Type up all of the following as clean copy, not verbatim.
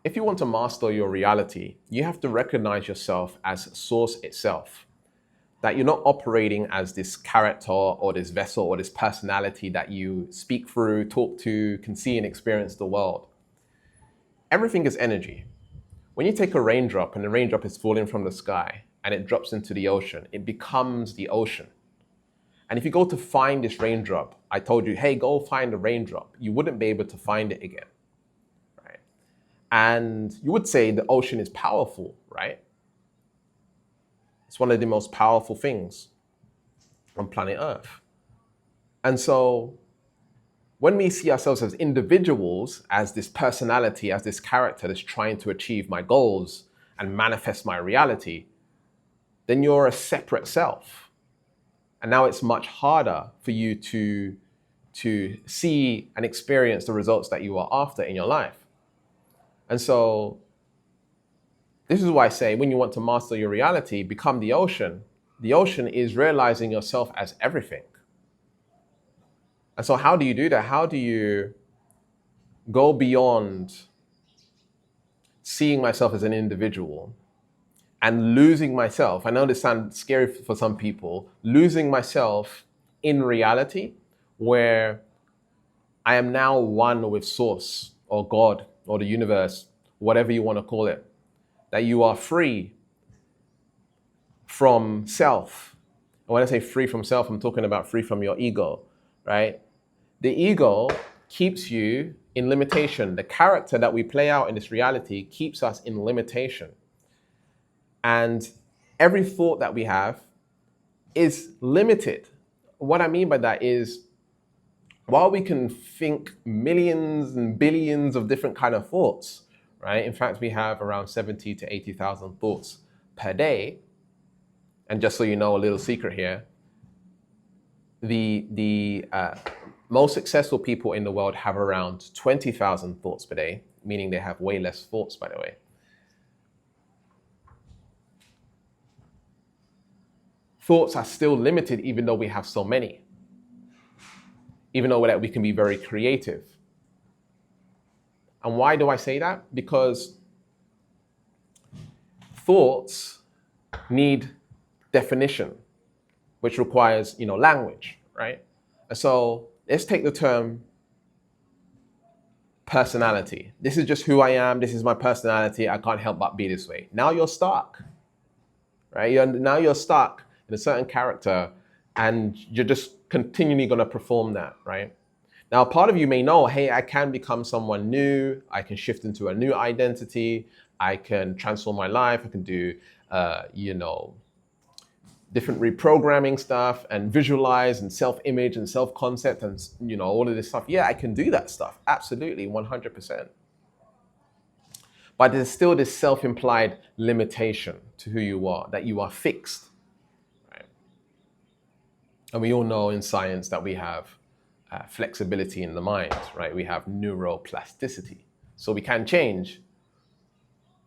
If you want to master your reality, you have to recognize yourself as source itself. That you're not operating as this character or this vessel or this personality that you speak through, talk to, can see and experience the world. Everything is energy. When you take a raindrop and the raindrop is falling from the sky and it drops into the ocean, it becomes the ocean. And if you go to find this raindrop, I told you, hey, go find the raindrop, you wouldn't be able to find it again, right? And you would say the ocean is powerful, right? It's one of the most powerful things on planet Earth. And so when we see ourselves as individuals, as this personality, as this character that's trying to achieve my goals and manifest my reality, then you're a separate self. And now it's much harder for you to see and experience the results that you are after in your life. And so this is why I say when you want to master your reality, become the ocean. The ocean is realizing yourself as everything. And so how do you do that? How do you go beyond seeing myself as an individual and losing myself? I know this sounds scary for some people. Losing myself in reality, where I am now one with Source or God or the universe, whatever you want to call it. That you are free from self. And when I say free from self, I'm talking about free from your ego, right? The ego keeps you in limitation. The character that we play out in this reality keeps us in limitation. And every thought that we have is limited. What I mean by that is, while we can think millions and billions of different kind of thoughts, right? In fact, we have around 70 to 80,000 thoughts per day. And just so you know, a little secret here, the most successful people in the world have around 20,000 thoughts per day, meaning they have way less thoughts, by the way. Thoughts are still limited even though we have so many. Even though that we can be very creative. And why do I say that? Because thoughts need definition, which requires, language, right? And so let's take the term personality. This is just who I am. This is my personality. I can't help but be this way. Now you're stuck, right? Now you're stuck in a certain character and you're just continually going to perform that, right? Now, part of you may know, hey, I can become someone new. I can shift into a new identity. I can transform my life. I can do, different reprogramming stuff and visualize and self-image and self-concept and, all of this stuff. Yeah, I can do that stuff. Absolutely, 100%. But there's still this self-implied limitation to who you are, that you are fixed, right? And we all know in science that we have flexibility in the mind, right? We have neuroplasticity. So we can change.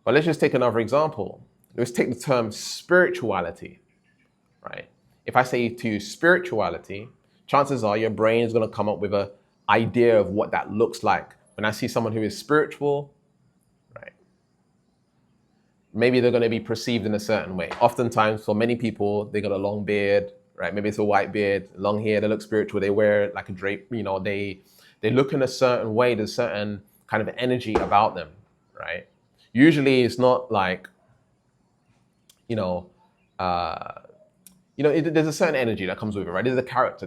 But let's just take another example. Let's take the term spirituality, right? If I say to you spirituality, chances are your brain is going to come up with an idea of what that looks like. When I see someone who is spiritual, right, maybe they're going to be perceived in a certain way. Oftentimes, for many people, they got a long beard, right? Maybe it's a white beard, long hair, they look spiritual, they wear like a drape, they look in a certain way, there's a certain kind of energy about them, right? Usually it's not like, there's a certain energy that comes with it, right? There's a character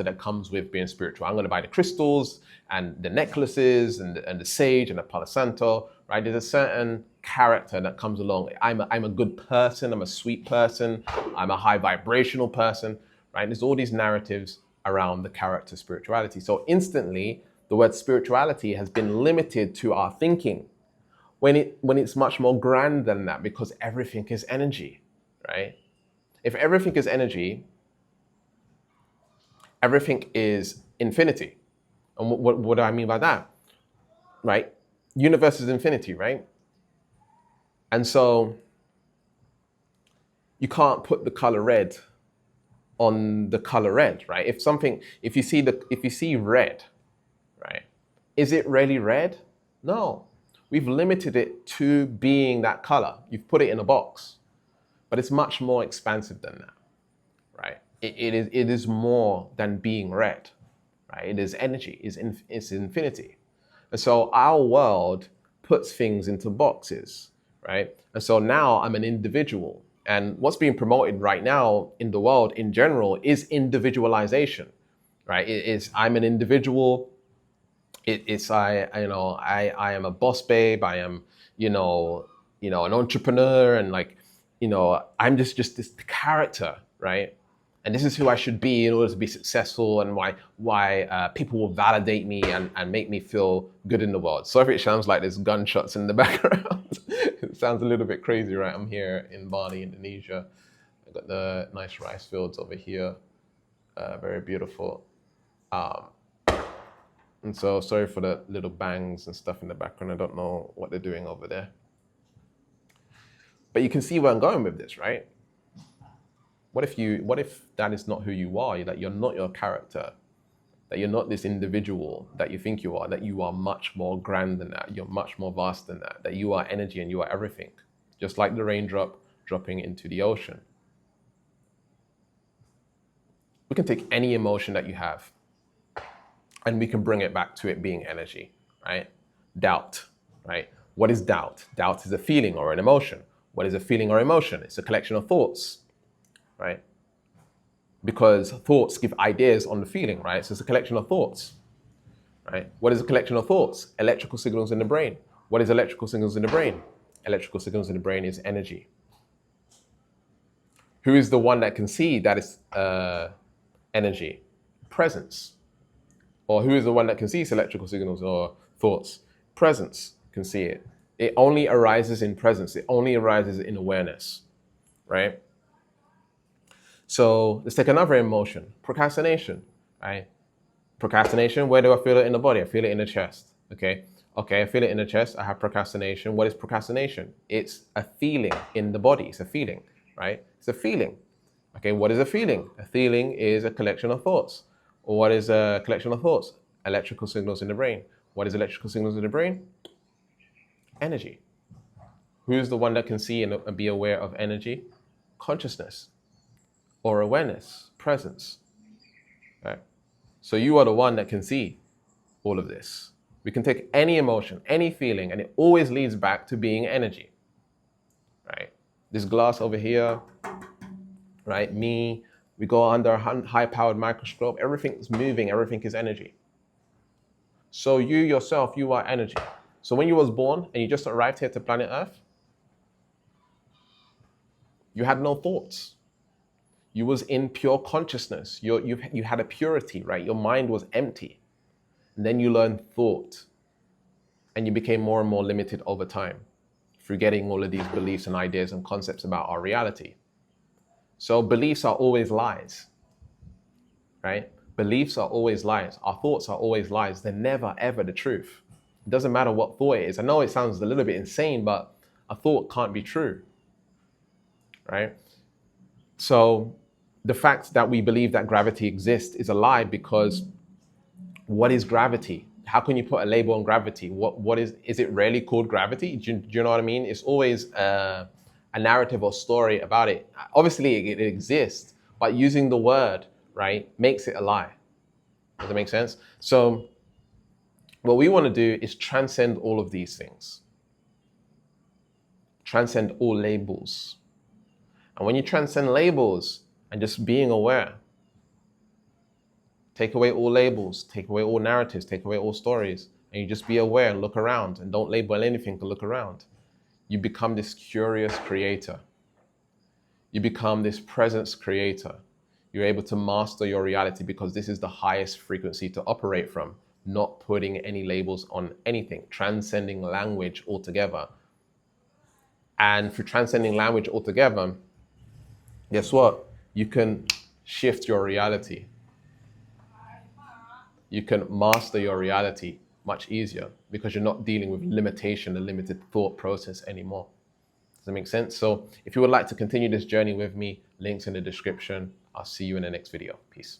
that comes with being spiritual. I'm going to buy the crystals and the necklaces and the sage and the Palo Santo, right? There's a certain character that comes along. I'm a good person. I'm a sweet person. I'm a high vibrational person, right? There's all these narratives around the character spirituality. So instantly, the word spirituality has been limited to our thinking when it's much more grand than that, because everything is energy, right? If everything is energy, everything is infinity. And what do I mean by that? Right? Universe is infinity, right? And so you can't put the color red on the color red, right? If you see red, right? Is it really red? No. We've limited it to being that color. You've put it in a box, but it's much more expansive than that, right? It is more than being red, right? It is energy, it's infinity. And so our world puts things into boxes, right? And so now I'm an individual. And what's being promoted right now in the world in general is individualization, right? It is I'm an individual. It's I am a boss babe. I am an entrepreneur, and I'm just this character, right? And this is who I should be in order to be successful, and why people will validate me and make me feel good in the world. So if it sounds like there's gunshots in the background, it sounds a little bit crazy, right? I'm here in Bali, Indonesia. I've got the nice rice fields over here, very beautiful. And so sorry for the little bangs and stuff in the background. I don't know what they're doing over there. But you can see where I'm going with this, right? What if that is not who you are, that you're not your character, that you're not this individual that you think you are, that you are much more grand than that, you're much more vast than that, that you are energy and you are everything, just like the raindrop dropping into the ocean. We can take any emotion that you have, and we can bring it back to it being energy, right? Doubt, right? What is doubt? Doubt is a feeling or an emotion. What is a feeling or emotion? It's a collection of thoughts, right? Because thoughts give ideas on the feeling, right? So it's a collection of thoughts, right? What is a collection of thoughts? Electrical signals in the brain. What is electrical signals in the brain? Electrical signals in the brain is energy. Who is the one that can see that is energy? Presence. Or who is the one that can see electrical signals or thoughts? Presence can see it. It only arises in presence. It only arises in awareness, right? So let's take another emotion, procrastination, right? Procrastination, where do I feel it in the body? I feel it in the chest, okay? Okay, I feel it in the chest. I have procrastination. What is procrastination? It's a feeling in the body. It's a feeling, right? It's a feeling. Okay, what is a feeling? A feeling is a collection of thoughts. What is a collection of thoughts? Electrical signals in the brain. What is electrical signals in the brain? Energy. Who's the one that can see and be aware of energy? Consciousness or awareness, presence. Right? So you are the one that can see all of this. We can take any emotion, any feeling, and it always leads back to being energy. Right? This glass over here, right? Me, we go under a high-powered microscope. Everything is moving. Everything is energy. So you yourself, you are energy. So when you was born and you just arrived here to planet Earth, you had no thoughts. You was in pure consciousness. You had a purity, right? Your mind was empty. And then you learned thought. And you became more and more limited over time through getting all of these beliefs and ideas and concepts about our reality. So beliefs are always lies, right? Beliefs are always lies. Our thoughts are always lies. They're never, ever the truth. It doesn't matter what thought it is. I know it sounds a little bit insane, but a thought can't be true, right? So the fact that we believe that gravity exists is a lie, because what is gravity? How can you put a label on gravity? What is it really called gravity? Do you know what I mean? It's always a narrative or story about it. Obviously it exists, but using the word, right, makes it a lie. Does that make sense? So what we want to do is transcend all of these things. Transcend all labels. And when you transcend labels and just being aware, take away all labels, take away all narratives, take away all stories, and you just be aware and look around and don't label anything to look around. You become this curious creator. You become this presence creator. You're able to master your reality, because this is the highest frequency to operate from, not putting any labels on anything, transcending language altogether. And through transcending language altogether, guess what? You can shift your reality. You can master your reality much easier, because you're not dealing with limitation, a limited thought process anymore. Does that make sense? So if you would like to continue this journey with me, links in the description. I'll see you in the next video. Peace.